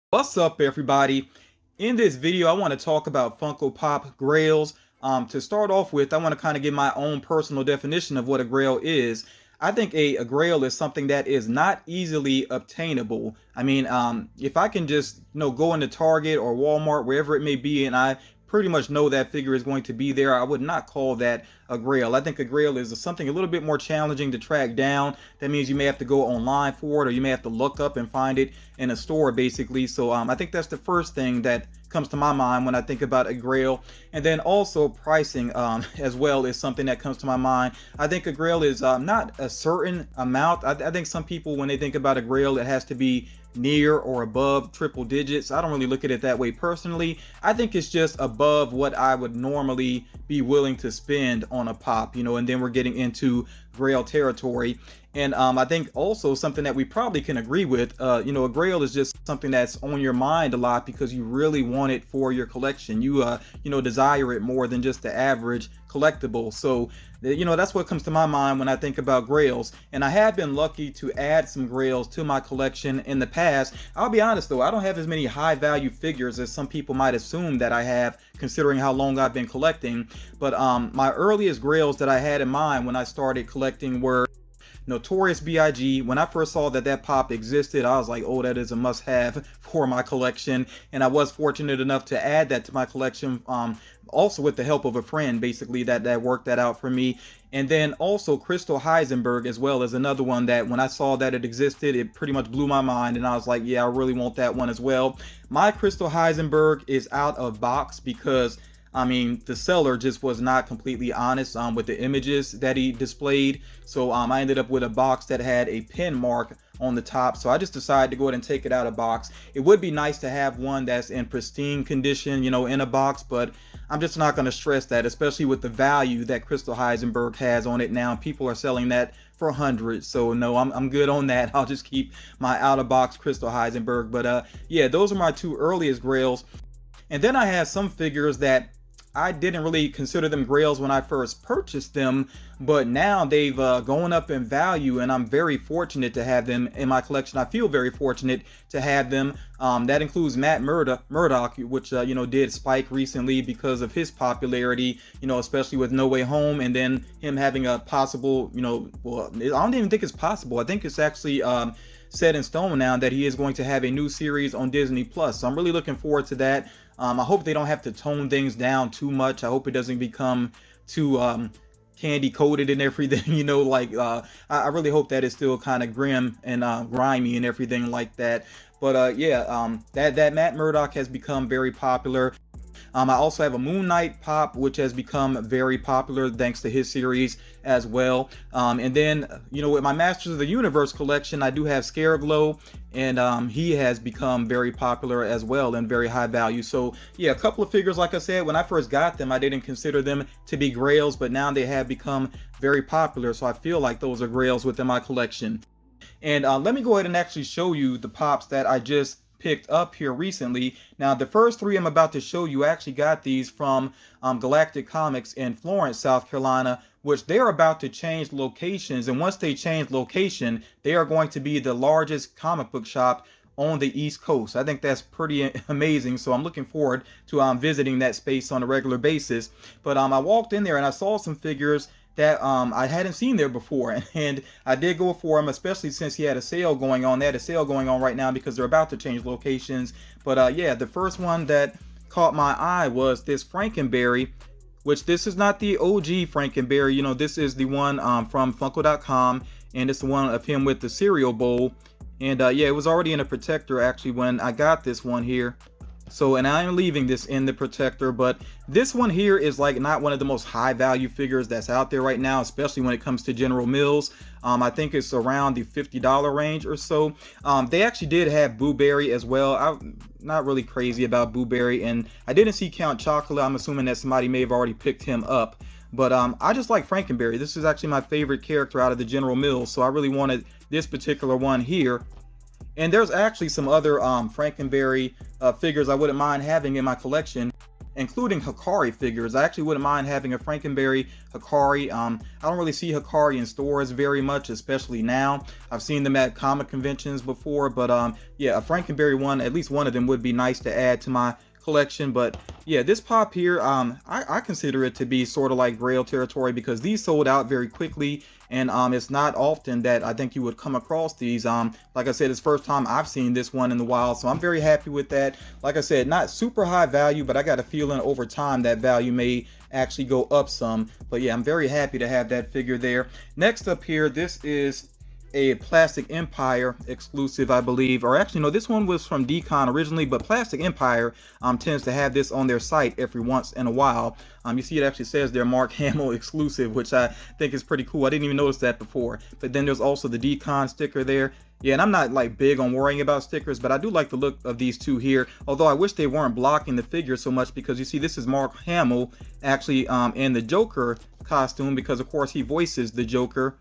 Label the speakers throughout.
Speaker 1: What's up, everybody? In this video, I want to talk about Funko Pop Grails. To start off with, I want to kind of give my own personal definition of what a Grail is. I think a Grail is something that is not easily obtainable. I mean, if I can just, go into Target or Walmart, wherever it may be, and I pretty much know that figure is going to be there, I would not call that a Grail. I think a Grail is something a little bit more challenging to track down. That means you may have to go online for it, or you may have to look up and find it in a store, basically. So I think that's the first thing that comes to my mind when I think about a Grail. And then also pricing as well is something that comes to my mind. I think a Grail is not a certain amount. I think some people, when they think about a Grail, it has to be near or above triple digits. I don't really look at it that way personally. I think it's just above what I would normally be willing to spend on a pop, and then we're getting into Grail territory. And I think also something that we probably can agree with, a Grail is just something that's on your mind a lot because you really want it for your collection. You desire it more than just the average collectible. So that's what comes to my mind when I think about Grails. And I have been lucky to add some Grails to my collection in the past. I'll be honest though, I don't have as many high value figures as some people might assume that I have, considering how long I've been collecting. But my earliest Grails that I had in mind when I started collecting were Notorious B.I.G. When I first saw that pop existed, I was like, oh, that is a must-have for my collection. And I was fortunate enough to add that to my collection, also with the help of a friend, basically, that worked that out for me. And then also Crystal Heisenberg as well as another one that when I saw that it existed, it pretty much blew my mind. And I was like, yeah, I really want that one as well. My Crystal Heisenberg is out of box because the seller just was not completely honest with the images that he displayed. So I ended up with a box that had a pin mark on the top. So I just decided to go ahead and take it out of box. It would be nice to have one that's in pristine condition, in a box, but I'm just not going to stress that, especially with the value that Crystal Heisenberg has on it now. People are selling that for hundreds. So no, I'm good on that. I'll just keep my out of box Crystal Heisenberg. But yeah, those are my two earliest Grails. And then I had some figures that I didn't really consider them Grails when I first purchased them, but now they've gone up in value, and I'm very fortunate to have them in my collection. I feel very fortunate to have them. That includes Matt Murdock, which did spike recently because of his popularity, especially with No Way Home, and then him having a possible, well, I don't even think it's possible. I think it's actually set in stone now that he is going to have a new series on Disney Plus. So I'm really looking forward to that. I hope they don't have to tone things down too much. I hope it doesn't become too candy coated and everything, I really hope that it's still kind of grim and grimy and everything like that. But yeah, that Matt Murdock has become very popular. I also have a Moon Knight pop, which has become very popular thanks to his series as well. And then, with my Masters of the Universe collection, I do have Scareglow, and he has become very popular as well and very high value. So yeah, a couple of figures, like I said, when I first got them, I didn't consider them to be Grails, but now they have become very popular. So I feel like those are Grails within my collection. And let me go ahead and actually show you the pops that I just picked up here recently. Now, the first three I'm about to show you, I actually got these from Galactic Comics in Florence, South Carolina, which they're about to change locations. And once they change location, they are going to be the largest comic book shop on the East Coast. I think that's pretty amazing. So I'm looking forward to visiting that space on a regular basis. But I walked in there and I saw some figures that I hadn't seen there before, and I did go for him, especially since he had a sale going on. They had a sale going on right now because they're about to change locations. But yeah, the first one that caught my eye was this Frankenberry, which this is not the OG Frankenberry. This is the one from Funko.com, and it's the one of him with the cereal bowl. And yeah, it was already in a protector actually when I got this one here. So, and I'm leaving this in the protector, but this one here is like not one of the most high value figures that's out there right now, especially when it comes to General Mills. I think it's around the $50 range or so. They actually did have Blueberry as well. I'm not really crazy about Blueberry, and I didn't see Count Chocula. I'm assuming that somebody may have already picked him up. But I just like Frankenberry. This is actually my favorite character out of the General Mills, so I really wanted this particular one here. And there's actually some other Frankenberry figures I wouldn't mind having in my collection. including Hikari figures. I actually wouldn't mind having a Frankenberry Hikari. I don't really see Hikari in stores very much, especially now. I've seen them at comic conventions before, but yeah, a Frankenberry one, at least one of them, would be nice to add to my collection. But yeah, this pop here, I consider it to be sort of like Grail territory, because these sold out very quickly, and it's not often that I think you would come across these. Like I said, it's the first time I've seen this one in the wild, so I'm very happy with that. Like I said, not super high value, but I got a feeling over time that value may actually go up some. But yeah, I'm very happy to have that figure there. Next up here, this is a Plastic Empire exclusive, I believe, or actually no, this one was from Decon originally, but Plastic Empire tends to have this on their site every once in a while. You see it actually says they're Mark Hamill exclusive, which I think is pretty cool. I didn't even notice that before. But then there's also the Decon sticker there. Yeah, and I'm not like big on worrying about stickers, but I do like the look of these two here, although I wish they weren't blocking the figure so much, because you see this is Mark Hamill actually in the Joker costume, because of course he voices the Joker.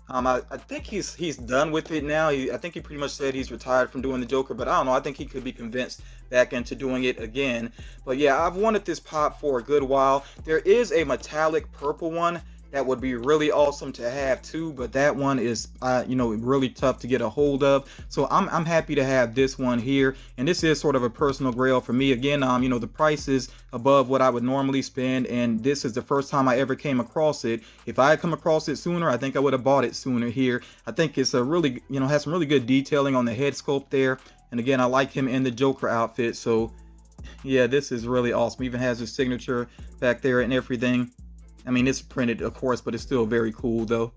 Speaker 1: I think he's done with it now. I think he pretty much said he's retired from doing the Joker, but I don't know. I think he could be convinced back into doing it again. But yeah, I've wanted this pop for a good while. There is a metallic purple one that would be really awesome to have too, but that one is you know, really tough to get a hold of. So I'm happy to have this one here, and this is sort of a personal grail for me. Again, you know, the price is above what I would normally spend, and this is the first time I ever came across it. If I had come across it sooner, I think I would have bought it sooner here. I think it's a really, you know, has some really good detailing on the head sculpt there, and again, I like him in the Joker outfit. So yeah, this is really awesome. Even has his signature back there and everything. I mean, it's printed, of course, but it's still very cool, though.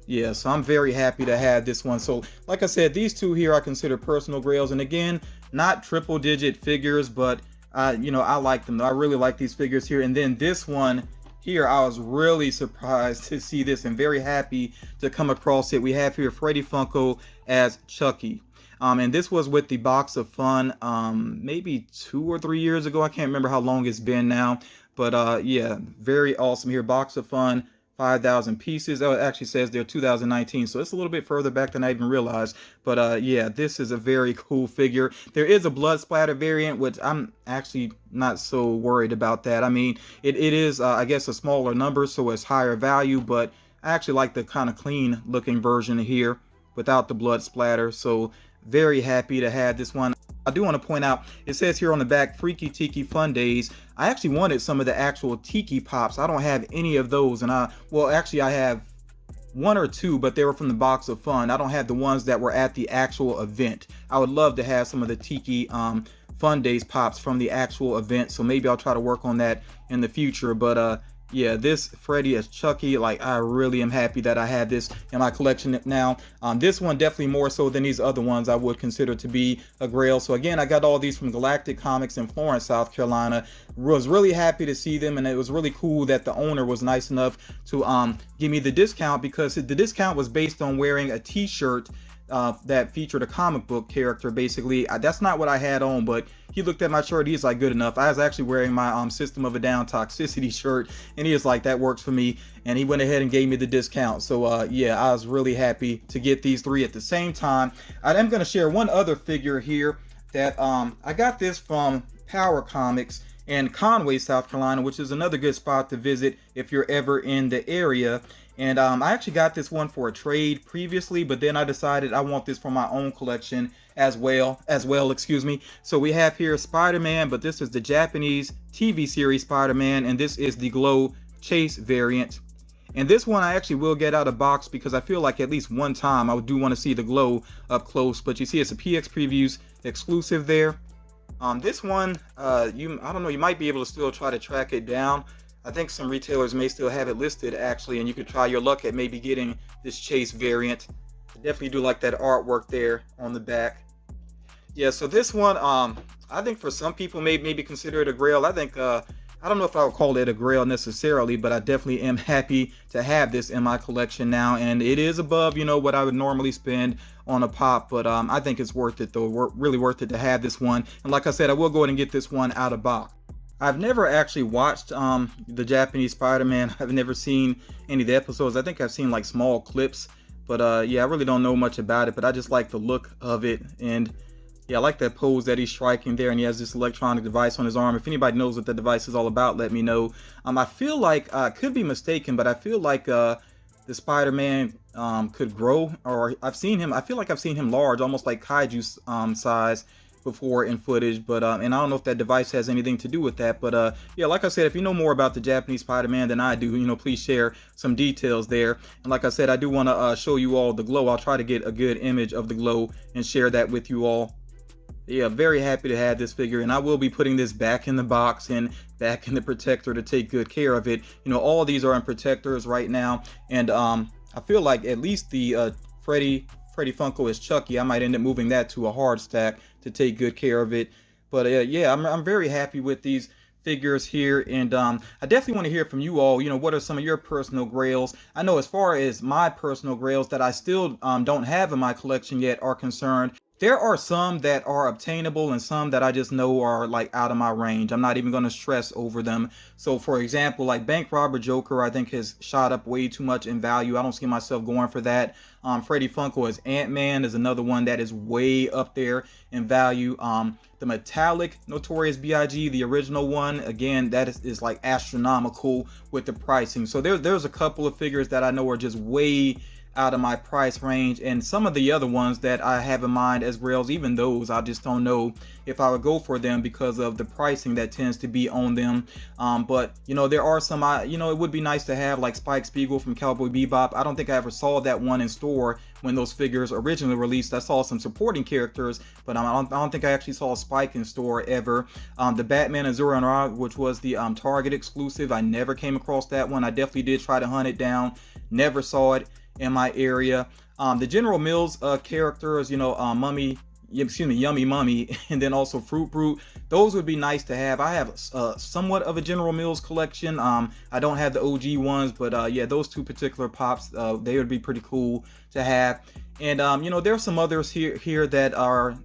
Speaker 1: Yeah, so I'm very happy to have this one. So, like I said, these two here I consider personal grails. And again, not triple-digit figures, but, you know, I like them. I really like these figures here. And then this one here, I was really surprised to see this and very happy to come across it. We have here Freddie Funko as Chucky. And this was with the Box of Fun, maybe 2 or 3 years ago. I can't remember how long it's been now. But yeah, very awesome here. Box of Fun, 5,000 pieces. Oh, it actually says they're 2019, so it's a little bit further back than I even realized. But yeah, this is a very cool figure. There is a blood splatter variant, which I'm actually not so worried about that. I mean, it is, I guess, a smaller number, so it's higher value, but I actually like the kind of clean looking version here without the blood splatter. So very happy to have this one. I do want to point out, it says here on the back, Freaky Tiki Fun Days. I actually wanted some of the actual Tiki Pops. I don't have any of those, and well, actually I have 1 or 2, but they were from the Box of Fun. I don't have the ones that were at the actual event. I would love to have some of the Tiki Fun Days Pops from the actual event, so maybe I'll try to work on that in the future. But yeah, this Freddy as Chucky, like, I really am happy that I have this in my collection now. This one definitely more so than these other ones I would consider to be a grail. So again, I got all these from Galactic Comics in Florence, South Carolina. Was really happy to see them, and it was really cool that the owner was nice enough to give me the discount, because the discount was based on wearing a t-shirt that featured a comic book character. Basically, that's not what I had on, but he looked at my shirt, he's like, good enough. I was actually wearing my System of a Down Toxicity shirt, and he was like, that works for me, and he went ahead and gave me the discount. So yeah, I was really happy to get these 3 at the same time. I am going to share one other figure here that I got this from Power Comics in Conway, South Carolina, which is another good spot to visit if you're ever in the area. And I actually got this one for a trade previously, but then I decided I want this for my own collection as well, excuse me. So we have here Spider-Man, but this is the Japanese TV series Spider-Man, and this is the Glow Chase variant. And this one I actually will get out of box, because I feel like at least one time I do want to see the Glow up close. But you see it's a PX Previews exclusive there. This one, I don't know, you might be able to still try to track it down. I think some retailers may still have it listed actually, and you could try your luck at maybe getting this Chase variant. I definitely do like that artwork there on the back. Yeah, so this one, I think for some people maybe consider it a grail. I think I don't know if I would call it a grail necessarily, but I definitely am happy to have this in my collection now, and it is above, you know, what I would normally spend on a pop, but I think it's worth it though. Really worth it to have this one. And like I said, I will go ahead and get this one out of box. I've never actually watched the Japanese Spider-Man. I've never seen any of the episodes. I think I've seen like small clips, but yeah, I really don't know much about it, but I just like the look of it. And Yeah, I like that pose that he's striking there, and he has this electronic device on his arm. If anybody knows what the device is all about, let me know. I feel like I could be mistaken, but I feel like the Spider-Man could grow, or I've seen him. I feel like I've seen him large, almost like kaiju size before in footage. But and I don't know if that device has anything to do with that. But yeah, like I said, if you know more about the Japanese Spider-Man than I do, please share some details there. And like I said, I do want to show you all the glow. I'll try to get a good image of the glow and share that with you all. Yeah, very happy to have this figure, and I will be putting this back in the box and back in the protector to take good care of it. All of these are in protectors right now, and I feel like at least the Freddy Funko is Chucky. I might end up moving that to a hard stack to take good care of it. But yeah, I'm very happy with these figures here, and I definitely want to hear from you all. What are some of your personal grails? I know as far as my personal grails that I still don't have in my collection yet are concerned, there are some that are obtainable and some that I just know are like out of my range. I'm not even going to stress over them. So for example, like Bank Robber Joker, I think has shot up way too much in value. I don't see myself going for that. Freddy Funko as Ant-Man is another one that is way up there in value. The metallic Notorious B.I.G., the original one, again, that is like astronomical with the pricing. So there's a couple of figures that I know are just way out of my price range, and some of the other ones that I have in mind as grails, even those I just don't know if I would go for them because of the pricing that tends to be on them. But there are some it would be nice to have, like Spike Spiegel from Cowboy Bebop. I don't think I ever saw that one in store when those figures originally released. I saw some supporting characters, but I don't think I actually saw Spike in store ever. The Batman Azura and Ra, which was the Target exclusive, I never came across that one. I definitely did try to hunt it down, never saw it in my area. The General Mills characters, Yummy Mummy, and then also Fruit Brute, those would be nice to have. I have somewhat of a General Mills collection. I don't have the OG ones, but yeah, those two particular pops, they would be pretty cool to have. And there's some others here that are,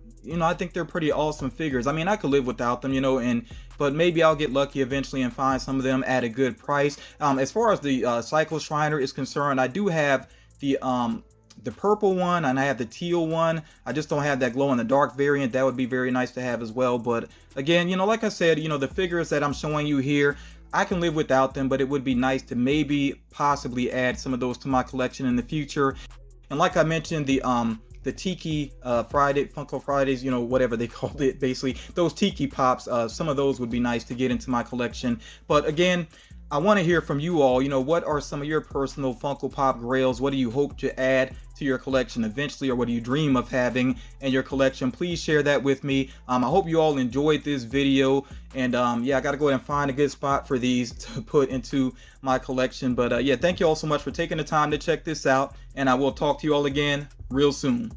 Speaker 1: I think they're pretty awesome figures. I mean, I could live without them, but maybe I'll get lucky eventually and find some of them at a good price. As far as the Cycle Shriner is concerned, I do have the purple one and I have the teal one. I just don't have that glow in the dark variant. That would be very nice to have as well. But again, like I said, the figures that I'm showing you here, I can live without them, but it would be nice to maybe possibly add some of those to my collection in the future. And like I mentioned, the Tiki Funko Fridays, whatever they called it, basically those Tiki Pops, some of those would be nice to get into my collection. But again, I want to hear from you all. What are some of your personal Funko Pop grails? What do you hope to add to your collection eventually, or what do you dream of having in your collection? Please share that with me. I hope you all enjoyed this video, and yeah, I gotta go ahead and find a good spot for these to put into my collection. But yeah, thank you all so much for taking the time to check this out, and I will talk to you all again real soon.